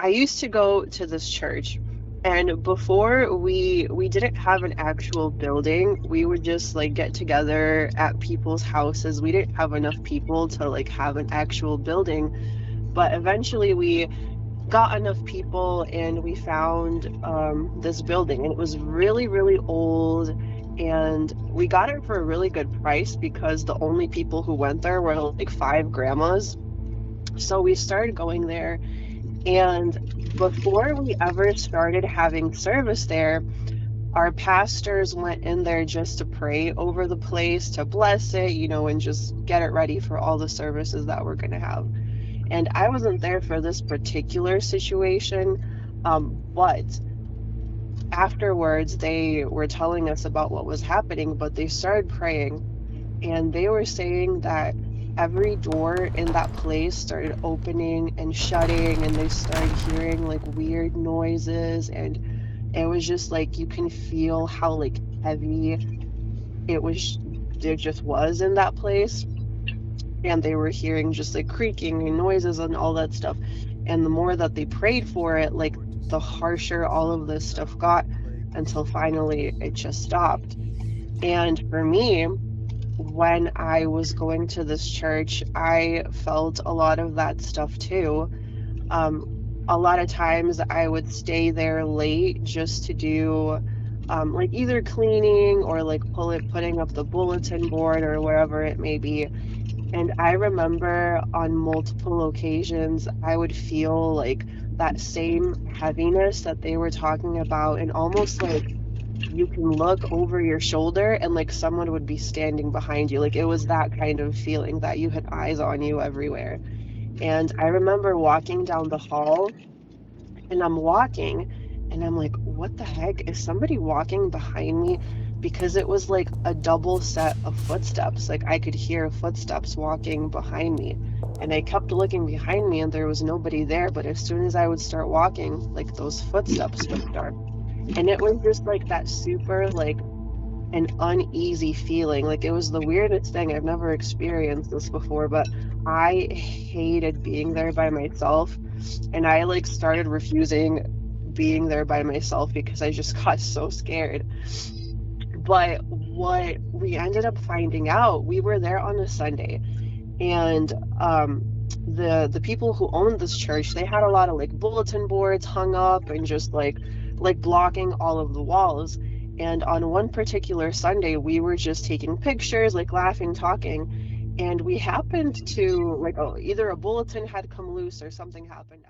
I used to go to this church, and before we didn't have an actual building. We would just like get together at people's houses. We didn't have enough people to like have an actual building, but eventually we got enough people and we found this building, and it was really, really old. And we got it for a really good price because the only people who went there were like five grandmas. So we started going there, and before we ever started having service there, our pastors went in there just to pray over the place, to bless it, and just get it ready for all the services that we're going to have. And I wasn't there for this particular situation, but afterwards they were telling us about what was happening, but they started praying, and they were saying that every door in that place started opening and shutting, and they started hearing like weird noises, and it was just like you can feel how like heavy it was there just was in that place. And they were hearing just like creaking and noises and all that stuff. And the more that they prayed for it, like the harsher all of this stuff got, until finally it just stopped. And for me, when I was going to this church, I felt a lot of that stuff too. Um, a lot of times I would stay there late just to do like either cleaning or like putting up the bulletin board or wherever it may be. And I remember on multiple occasions, I would feel like that same heaviness that they were talking about, and almost like you can look over your shoulder and like someone would be standing behind you. Like it was that kind of feeling that you had eyes on you everywhere. And I remember walking down the hall, and I'm walking and I'm like, what the heck? Is somebody walking behind me? Because it was like a double set of footsteps. Like I could hear footsteps walking behind me. And I kept looking behind me and there was nobody there. But as soon as I would start walking, like those footsteps would start. And it was just like that super, like an uneasy feeling. Like it was the weirdest thing. I've never experienced this before, but I hated being there by myself. And I like started refusing being there by myself because I just got so scared. But what we ended up finding out, we were there on a Sunday, and the people who owned this church, they had a lot of like bulletin boards hung up and just like blocking all of the walls. And on one particular Sunday, we were just taking pictures, like laughing, talking, and we happened to like, oh, either a bulletin had come loose or something happened.